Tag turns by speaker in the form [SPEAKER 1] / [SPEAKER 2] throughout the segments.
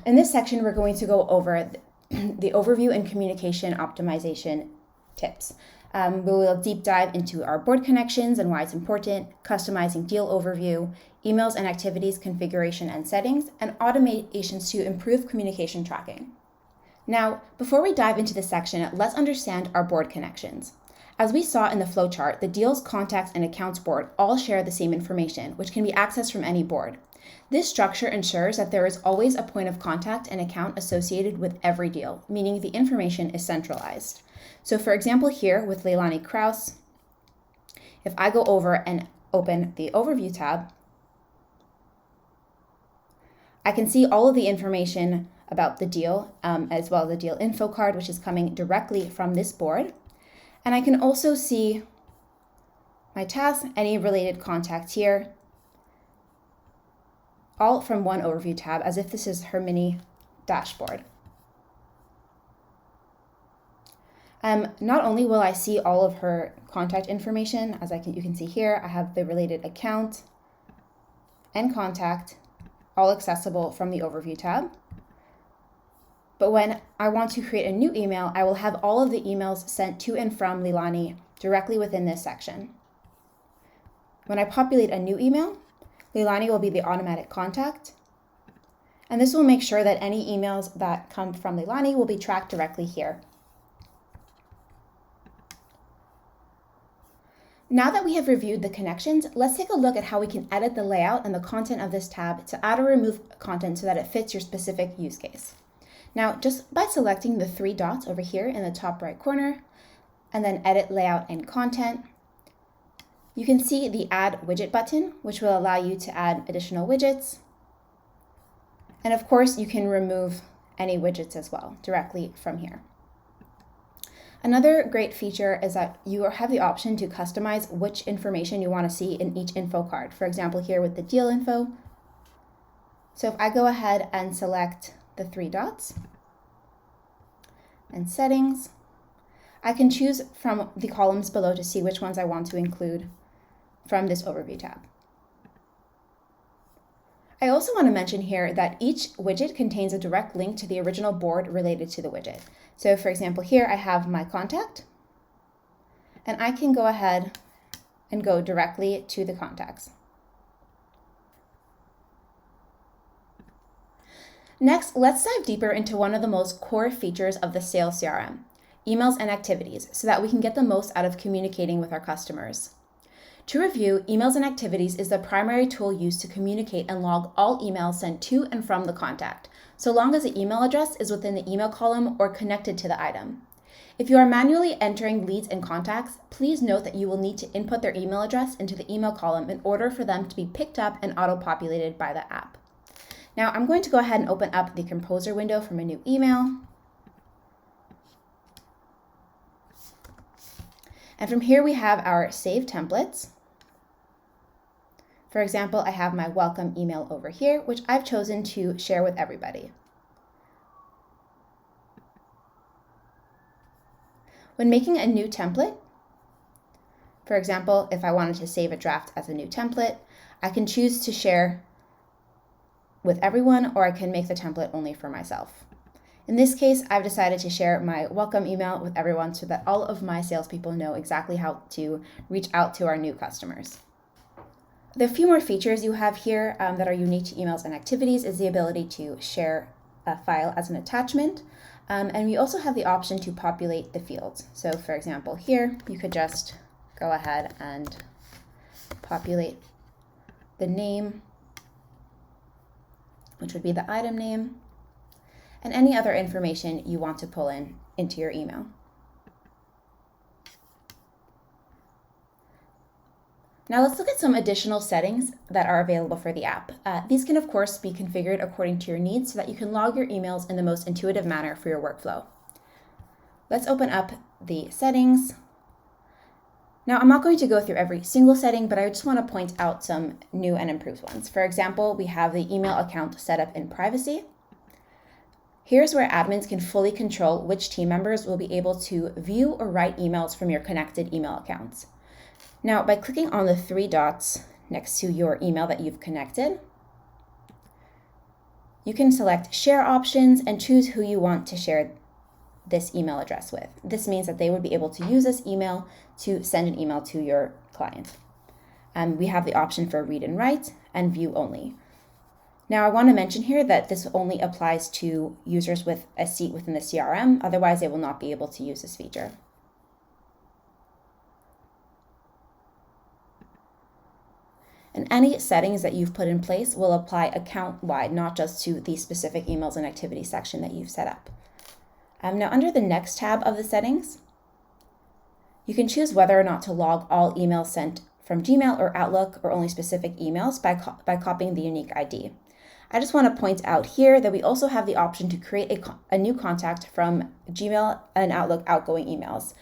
[SPEAKER 1] In this section, we're going to go over the overview and communication optimization tips. We will deep dive into our board connections and why it's important, customizing deal overview, emails and activities configuration and settings, and automations to improve communication tracking. Now, before we dive into this section, let's understand our board connections. As we saw in the flowchart, the deals, contacts, and accounts board all share the same information, which can be accessed from any board. This structure ensures that there is always a point of contact and account associated with every deal, meaning the information is centralized. So for example, here with Leilani Kraus, if I go over and open the Overview tab, I can see all of the information about the deal, as well as the deal info card, which is coming directly from this board. And I can also see my tasks, any related contacts here, all from one Overview tab, as if this is her mini dashboard. Not only will I see all of her contact information, as you can see here, I have the related account and contact all accessible from the Overview tab. But when I want to create a new email, I will have all of the emails sent to and from Leilani directly within this section. When I populate a new email, Leilani will be the automatic contact, and this will make sure that any emails that come from Leilani will be tracked directly here. Now that we have reviewed the connections, let's take a look at how we can edit the layout and the content of this tab to add or remove content so that it fits your specific use case. Now, just by selecting the three dots over here in the top right corner, and then edit layout and content, you can see the add widget button, which will allow you to add additional widgets. And of course, you can remove any widgets as well directly from here. Another great feature is that you have the option to customize which information you want to see in each info card. For example, here with the deal info. So if I go ahead and select the three dots and settings, I can choose from the columns below to see which ones I want to include from this Overview tab. I also want to mention here that each widget contains a direct link to the original board related to the widget. So for example, here I have my contact, and I can go ahead and go directly to the contacts. Next, let's dive deeper into one of the most core features of the Sales CRM, emails and activities, so that we can get the most out of communicating with our customers. To review, emails and activities is the primary tool used to communicate and log all emails sent to and from the contact, so long as the email address is within the email column or connected to the item. If you are manually entering leads and contacts, please note that you will need to input their email address into the email column in order for them to be picked up and auto-populated by the app. Now I'm going to go ahead and open up the Composer window from a new email. And from here we have our saved templates. For example, I have my welcome email over here, which I've chosen to share with everybody. When making a new template, for example, if I wanted to save a draft as a new template, I can choose to share with everyone, or I can make the template only for myself. In this case, I've decided to share my welcome email with everyone so that all of my salespeople know exactly how to reach out to our new customers. The few more features you have here that are unique to emails and activities is the ability to share a file as an attachment, and we also have the option to populate the fields. So for example, here you could just go ahead and populate the name, which would be the item name, and any other information you want to pull into your email. Now let's look at some additional settings that are available for the app. These can of course be configured according to your needs so that you can log your emails in the most intuitive manner for your workflow. Let's open up the settings. Now I'm not going to go through every single setting, but I just want to point out some new and improved ones. For example, we have the email account set up in privacy. Here's where admins can fully control which team members will be able to view or write emails from your connected email accounts. Now, by clicking on the three dots next to your email that you've connected, you can select share options and choose who you want to share this email address with. This means that they would be able to use this email to send an email to your client. We have the option for read and write and view only. Now I want to mention here that this only applies to users with a seat within the CRM, otherwise they will not be able to use this feature. And any settings that you've put in place will apply account-wide, not just to the specific emails and activities section that you've set up. Now under the next tab of the settings, you can choose whether or not to log all emails sent from Gmail or Outlook or only specific emails by copying the unique ID. I just want to point out here that we also have the option to create a new contact from Gmail and Outlook outgoing emails.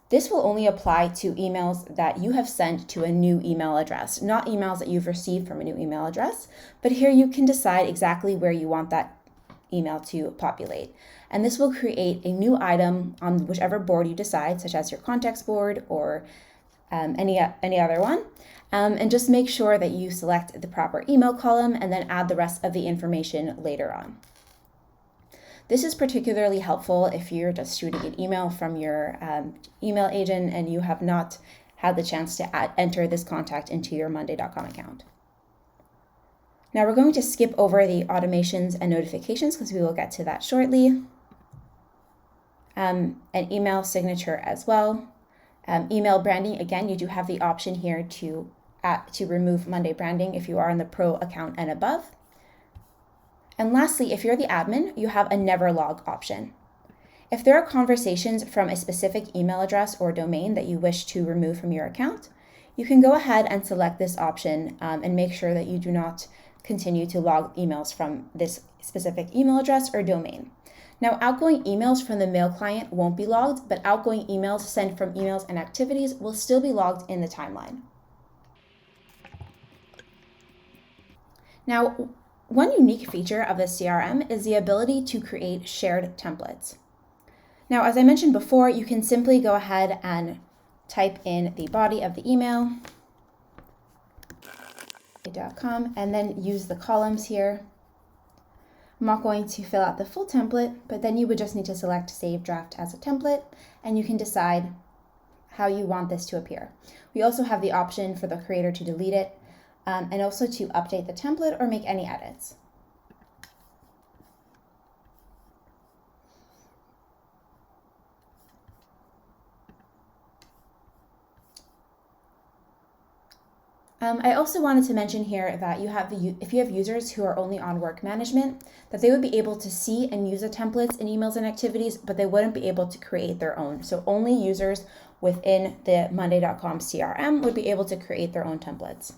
[SPEAKER 1] This will only apply to emails that you have sent to a new email address, not emails that you've received from a new email address, but here you can decide exactly where you want that email to populate. And this will create a new item on whichever board you decide, such as your contacts board or any other one. And just make sure that you select the proper email column and then add the rest of the information later on. This is particularly helpful if you're just shooting an email from your email agent and you have not had the chance to enter this contact into your monday.com account. Now we're going to skip over the automations and notifications because we will get to that shortly. An email signature as well. Email branding, again, you do have the option here to remove Monday branding if you are in the pro account and above. And lastly, if you're the admin, you have a never log option. If there are conversations from a specific email address or domain that you wish to remove from your account, you can go ahead and select this option and make sure that you do not continue to log emails from this specific email address or domain. Now, outgoing emails from the mail client won't be logged, but outgoing emails sent from emails and activities will still be logged in the timeline. Now, one unique feature of the CRM is the ability to create shared templates. Now, as I mentioned before, you can simply go ahead and type in the body of the email, monday.com, and then use the columns here. I'm not going to fill out the full template, but then you would just need to select Save Draft as a template, and you can decide how you want this to appear. We also have the option for the creator to delete it, and also to update the template or make any edits. I also wanted to mention here that if you have users who are only on work management, that they would be able to see and use the templates in emails and activities, but they wouldn't be able to create their own. So only users within the monday.com CRM would be able to create their own templates.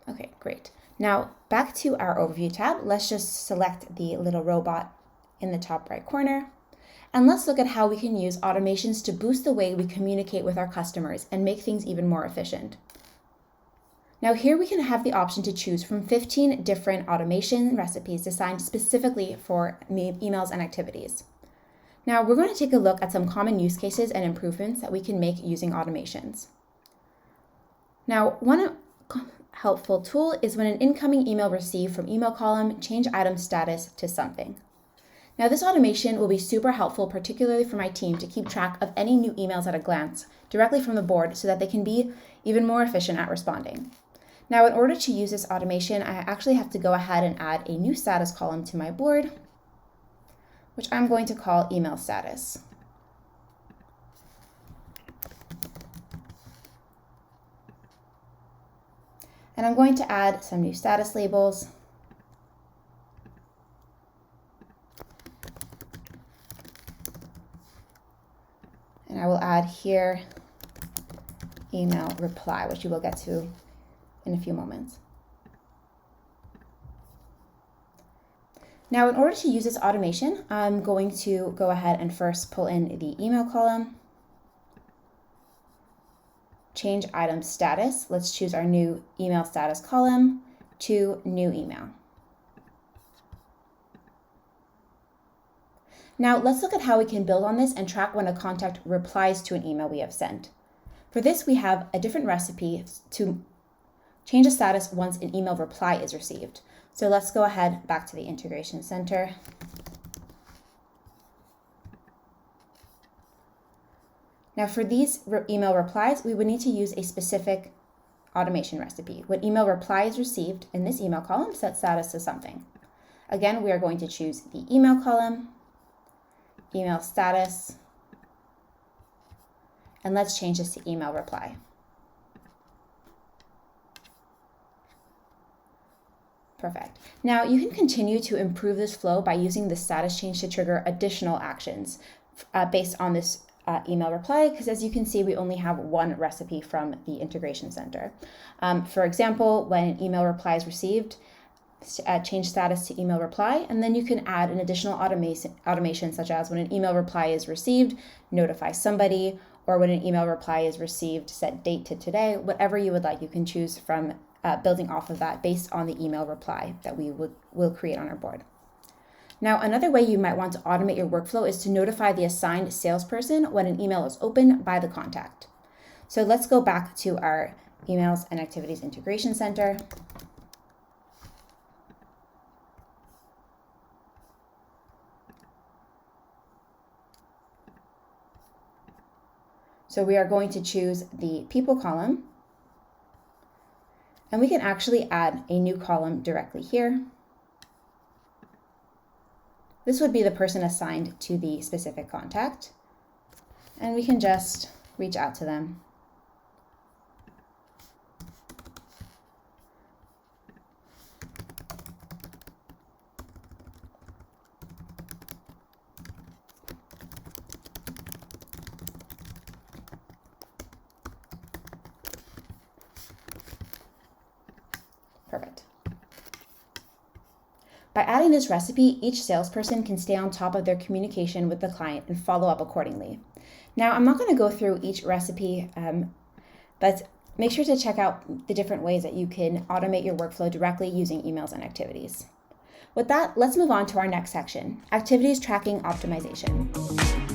[SPEAKER 1] Okay, great. Now back to our overview tab. Let's just select the little robot in the top right corner. And let's look at how we can use automations to boost the way we communicate with our customers and make things even more efficient. Now here we can have the option to choose from 15 different automation recipes designed specifically for emails and activities. Now we're going to take a look at some common use cases and improvements that we can make using automations. Now, one helpful tool is when an incoming email received from email column, change item status to something. Now this automation will be super helpful, particularly for my team, to keep track of any new emails at a glance directly from the board so that they can be even more efficient at responding. Now in order to use this automation, I actually have to go ahead and add a new status column to my board, which I'm going to call email status. And I'm going to add some new status labels. And I will add here email reply, which you will get to in a few moments. Now, in order to use this automation, I'm going to go ahead and first pull in the email column, change item status. Let's choose our new email status column to new email. Now let's look at how we can build on this and track when a contact replies to an email we have sent. For this, we have a different recipe to change the status once an email reply is received. So let's go ahead back to the Integration Center. Now for these email replies, we would need to use a specific automation recipe. When email reply is received in this email column, set status to something. Again, we are going to choose the email column, email status, and let's change this to email reply. Perfect. Now you can continue to improve this flow by using the status change to trigger additional actions based on this email reply, because as you can see, we only have one recipe from the Integration Center. For example, when an email reply is received, change status to email reply, and then you can add an additional automation such as when an email reply is received, notify somebody, or when an email reply is received, set date to today. Whatever you would like, you can choose from building off of that based on the email reply that we will create on our board. Now, another way you might want to automate your workflow is to notify the assigned salesperson when an email is opened by the contact. So let's go back to our Emails and Activities Integration Center. So we are going to choose the People column, and we can actually add a new column directly here. This would be the person assigned to the specific contact, and we can just reach out to them. Perfect. By adding this recipe, each salesperson can stay on top of their communication with the client and follow up accordingly. Now, I'm not going to go through each recipe, but make sure to check out the different ways that you can automate your workflow directly using emails and activities. With that, let's move on to our next section, Activities Tracking Optimization.